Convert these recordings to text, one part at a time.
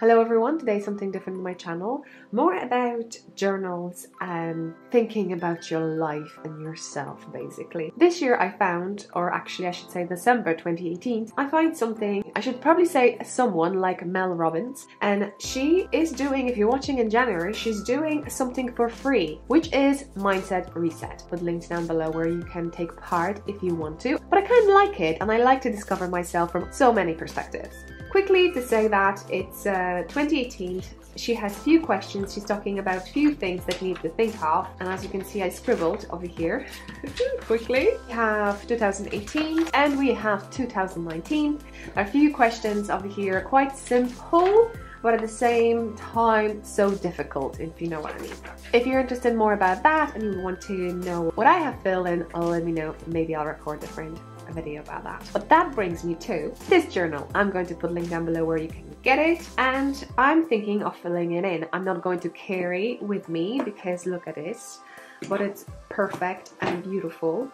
Hello everyone, today something different on my channel, more about journals and thinking about your life and yourself basically. This year I found, or actually I should say December 2018, I find something, I should probably say someone like Mel Robbins, and she is doing, if you're watching in January, she's doing something for free, which is Mindset Reset. Put links down below where you can take part if you want to, but I kind of like it and I like to discover myself from so many perspectives. Quickly to say that it's 2018, she has few questions, she's talking about few things that you need to think of, and as you can see I scribbled over here quickly. We have 2018 and we have 2019. A few questions over here, quite simple, but at the same time so difficult, if you know what I mean. If you're interested more about that and you want to know what I have filled in, let me know, maybe I'll record a video about that. But that brings me to this journal. I'm going to put a link down below where you can get it, and I'm thinking of filling it in. I'm not going to carry with me because look at this, but it's perfect and beautiful.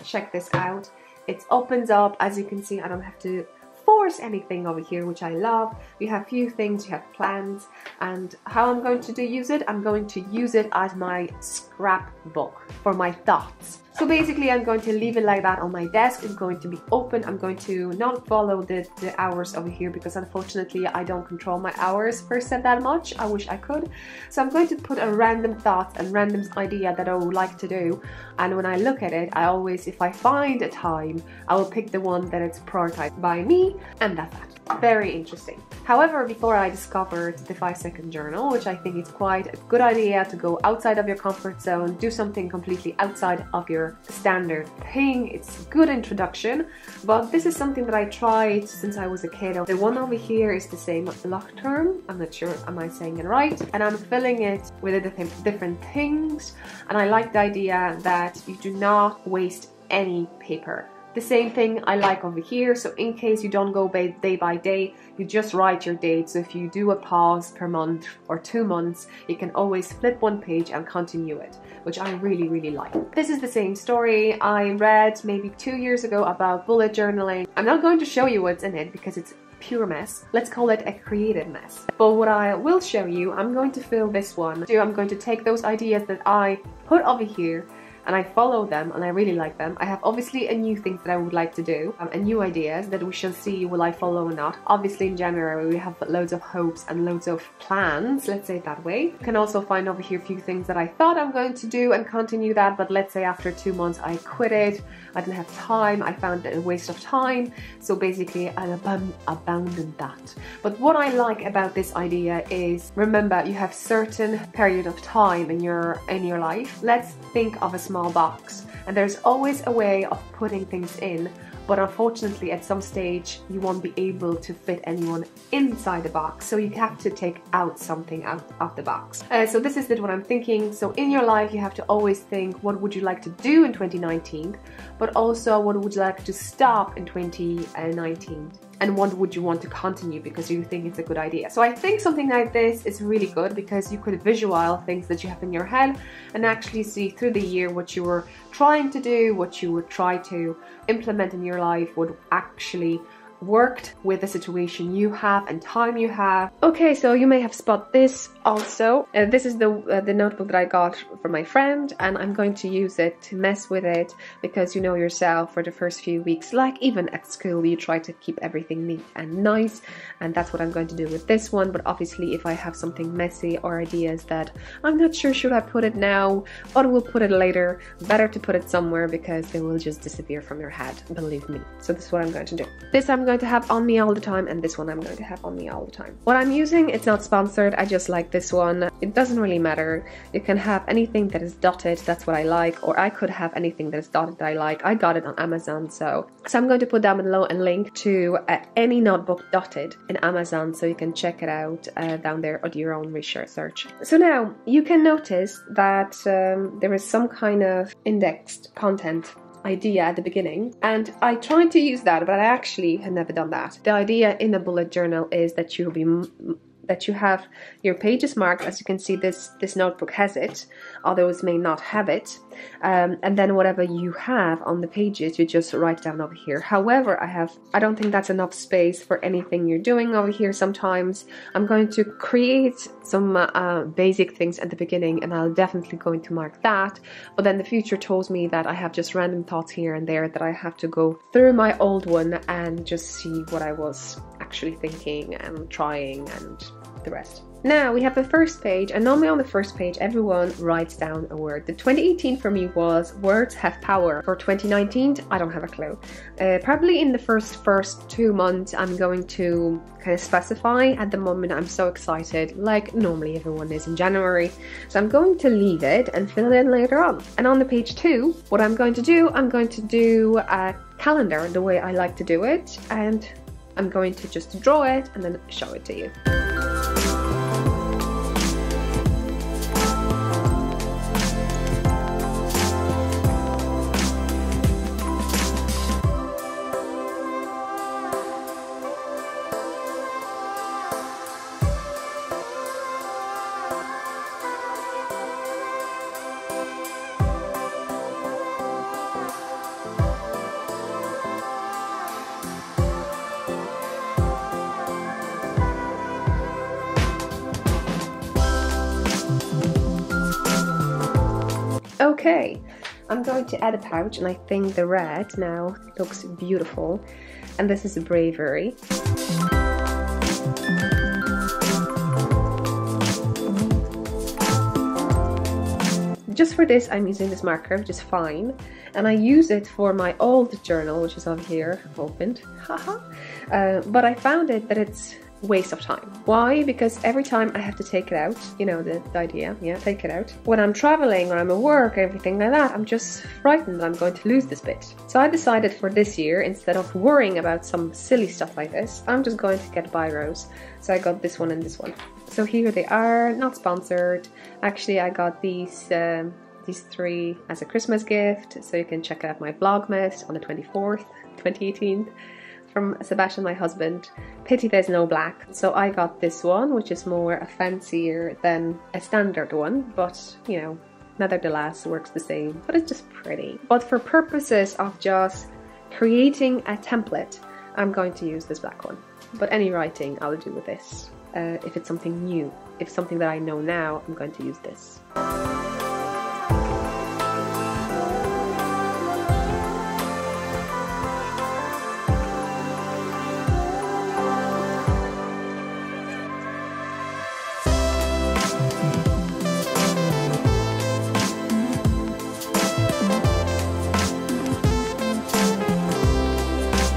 Check this out. It opens up, as you can see. I don't have to force anything over here, which I love. You have few things, you have plans, and how I'm going to use it, I'm going to use it as my scrapbook for my thoughts. So basically I'm going to leave it like that on my desk. It's going to be open. I'm going to not follow the hours over here because unfortunately I don't control my hours per se that much. I wish I could. So I'm going to put a random thought and random idea that I would like to do, and when I look at it, I always, if I find a time, I will pick the one that it's prioritized by me, and that's that. Very interesting. However, before I discovered the 5-second journal, which I think is quite a good idea to go outside of your comfort zone, do something completely outside of your standard thing. It's a good introduction, but this is something that I tried since I was a kid. The one over here is the same lock term. I'm not sure, am I saying it right? And I'm filling it with different things, and I like the idea that you do not waste any paper. The same thing I like over here, so in case you don't go day by day, you just write your date. So if you do a pause per month or 2 months, you can always flip one page and continue it, which I really like. This is the same story I read maybe 2 years ago about bullet journaling. I'm not going to show you what's in it because it's pure mess. Let's call it a creative mess. But what I will show you, I'm going to fill this one. I'm going to take those ideas that I put over here and I follow them and I really like them. I have obviously a new things that I would like to do and new ideas that we shall see will I follow or not. Obviously in January we have loads of hopes and loads of plans, let's say it that way. You can also find over here a few things that I thought I'm going to do and continue that, but let's say after 2 months I quit it. I didn't have time, I found it a waste of time, so basically I abandoned that. But what I like about this idea is, remember, you have certain period of time in your life. Let's think of a small box, and there's always a way of putting things in, but unfortunately at some stage you won't be able to fit anyone inside the box, so you have to take out something out of the box. So this is what I'm thinking. So in your life you have to always think, what would you like to do in 2019, but also what would you like to stop in 2019, and what would you want to continue because you think it's a good idea. So I think something like this is really good because you could visualize things that you have in your head and actually see through the year what you were trying to do, what you would try to implement in your life, what actually worked with the situation you have and time you have. Okay, so you may have spotted this also. This is the notebook that I got from my friend, and I'm going to use it to mess with it because you know yourself, for the first few weeks, like even at school, you try to keep everything neat and nice, and that's what I'm going to do with this one. But obviously if I have something messy or ideas that I'm not sure should I put it now or we'll put it later, better to put it somewhere because they will just disappear from your head, believe me. So this is what I'm going to do. This I'm going to have on me all the time, and this one I'm going to have on me all the time. What I'm using, it's not sponsored, I just like this one. It doesn't really matter. You can have anything that is dotted, that's what I like, or I could have anything that is dotted that I like. I got it on Amazon, so I'm going to put down below a link to any notebook dotted in Amazon, so you can check it out down there or do your own research. So now you can notice that there is some kind of indexed content idea at the beginning, and I tried to use that, but I actually had never done that. The idea in a bullet journal is that you'll be that you have your pages marked. As you can see, this notebook has it, others may not have it. And then whatever you have on the pages, you just write down over here. However, I don't think that's enough space for anything you're doing over here. Sometimes I'm going to create some basic things at the beginning, and I'll definitely going to mark that. But then the future told me that I have just random thoughts here and there, that I have to go through my old one and just see what I was actually thinking and trying and the rest. Now we have the first page, and normally on the first page everyone writes down a word. The 2018 for me was words have power. For 2019, I don't have a clue. Probably in the first 2 months I'm going to kind of specify. At the moment I'm so excited, like normally everyone is in January, so I'm going to leave it and fill it in later on. And on the page 2, what I'm going to do a calendar the way I like to do it, and I'm going to just draw it and then show it to you. Okay, I'm going to add a pouch, and I think the red now looks beautiful, and this is bravery. Just for this I'm using this marker, which is fine, and I use it for my old journal, which is over here, opened, haha. But I found it that it's waste of time. Why? Because every time I have to take it out, you know the idea, yeah, take it out. When I'm traveling or I'm at work, everything like that, I'm just frightened I'm going to lose this bit. So I decided for this year, instead of worrying about some silly stuff like this, I'm just going to get biros. So I got this one and this one. So here they are, not sponsored. Actually, I got these 3 as a Christmas gift, so you can check out my Vlogmas on the 24th, 2018. From Sebastian, my husband. Pity there's no black. So I got this one, which is more a fancier than a standard one, but you know, nevertheless works the same, but it's just pretty. But for purposes of just creating a template, I'm going to use this black one. But any writing I'll do with this. If it's something new, if it's something that I know now, I'm going to use this.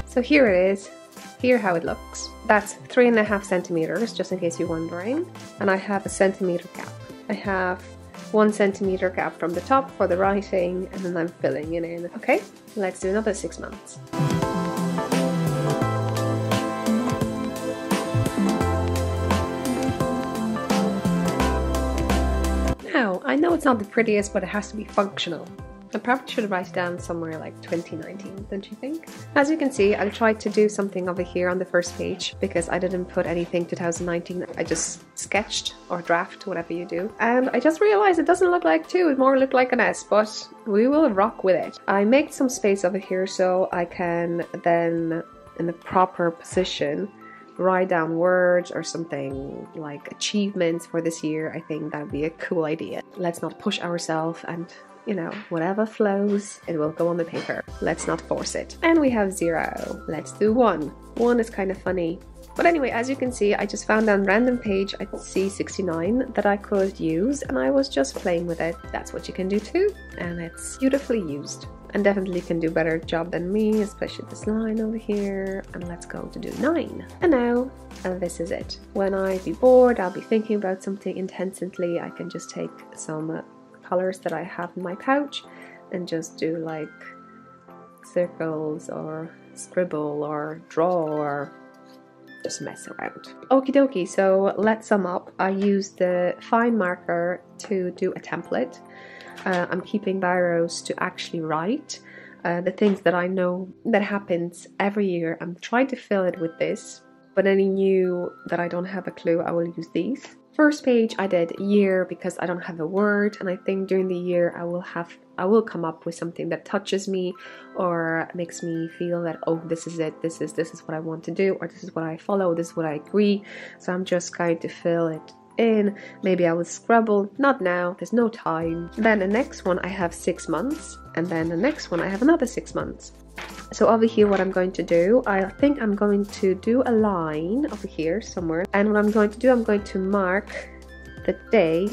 So here it is, here how it looks. That's 3.5 centimeters, just in case you're wondering. And I have a centimeter gap. I have 1 centimeter gap from the top for the writing, and then I'm filling it in. Okay, let's do another 6 months. Now, I know it's not the prettiest, but it has to be functional. I probably should write down somewhere like 2019, don't you think? As you can see, I tried to do something over here on the first page because I didn't put anything 2019. I just sketched or draft, whatever you do. And I just realized it doesn't look like 2, it more looked like an S, but we will rock with it. I made some space over here so I can then, in the proper position, write down words or something like achievements for this year. I think that would be a cool idea. Let's not push ourselves, and you know, whatever flows, it will go on the paper. Let's not force it. And we have 0. Let's do 1. 1 is kind of funny. But anyway, as you can see, I just found on random page at C69 that I could use, and I was just playing with it. That's what you can do too, and it's beautifully used. And definitely can do better job than me, especially this line over here. And let's go to do 9. And now, this is it. When I be bored, I'll be thinking about something intensely, I can just take some colors that I have in my pouch and just do like circles or scribble or draw or just mess around. Okie dokie, so let's sum up. I used the fine marker to do a template. I'm keeping biros to actually write the things that I know that happens every year. I'm trying to fill it with this. but any new that I don't have a clue, I will use these. First page I did year because I don't have a word, and I think during the year I will come up with something that touches me or makes me feel that, oh, this is it, this is what I want to do, or this is what I follow, this is what I agree. So I'm just going to fill it in. Maybe I will scribble, not now, there's no time. Then the next one I have 6 months, and then the next one I have another 6 months. So over here, what I'm going to do, I think I'm going to do a line over here somewhere, and what I'm going to do, I'm going to mark the day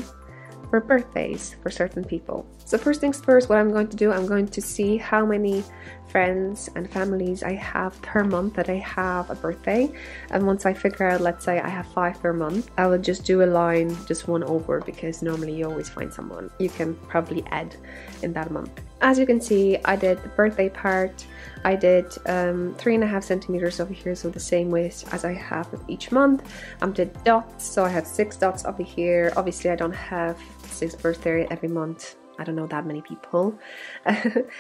for birthdays for certain people. So first things first, what I'm going to do, I'm going to see how many friends and families I have per month that I have a birthday, and once I figure out, let's say I have 5 per month, I will just do a line, just one over, because normally you always find someone you can probably add in that month. As you can see, I did the birthday part. I did 3.5 centimeters over here, so the same width as I have with each month. I did dots, so I have 6 dots over here. Obviously I don't have 6 birthdays every month, I don't know that many people.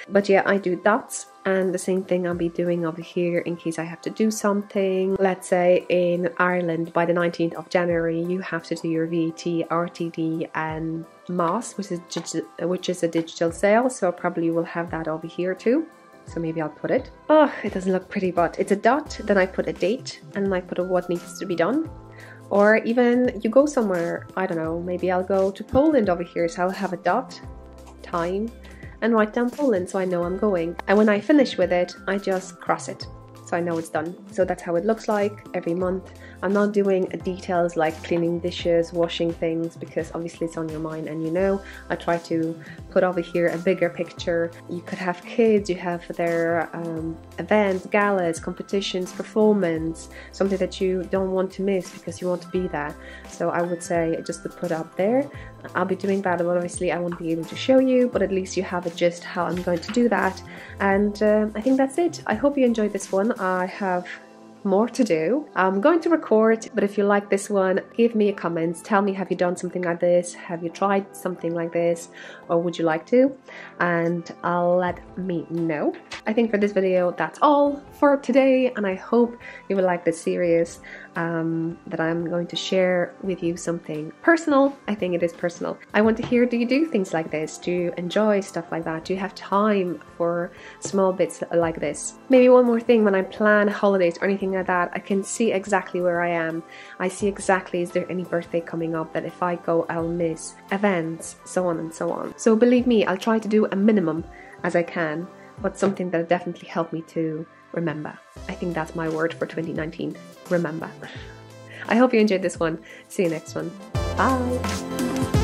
But yeah, I do dots, and the same thing I'll be doing over here in case I have to do something. Let's say in Ireland by the 19th of January you have to do your VAT, RTD and MOS, which is a digital sale, so I probably will have that over here too. So maybe I'll put it. Oh, it doesn't look pretty, but it's a dot, then I put a date, and then I put a what needs to be done. Or even you go somewhere, I don't know, maybe I'll go to Poland over here, so I'll have a dot, time, and write down Poland so I know I'm going. And when I finish with it, I just cross it, so I know it's done. So that's how it looks like every month. I'm not doing details like cleaning dishes, washing things, because obviously it's on your mind, and you know, I try to put over here a bigger picture. You could have kids, you have their events, galas, competitions, performance, something that you don't want to miss because you want to be there. So I would say just to put up there. I'll be doing that, but obviously I won't be able to show you, but at least you have a gist how I'm going to do that. And I think that's it. I hope you enjoyed this one. I have more to do. I'm going to record, but if you like this one, give me a comment. Tell me, have you done something like this? Have you tried something like this? Or would you like to? And I'll let me know. I think for this video, that's all for today, and I hope you will like this series that I'm going to share with you something personal. I think it is personal. I want to hear, do you do things like this? Do you enjoy stuff like that? Do you have time for small bits like this? Maybe one more thing, when I plan holidays or anything like that, I can see exactly where I am. I see exactly, is there any birthday coming up that if I go I'll miss, events, so on and so on. So believe me, I'll try to do a minimum as I can, but something that definitely helped me to remember. I think that's my word for 2019, remember. I hope you enjoyed this one. See you next one. Bye.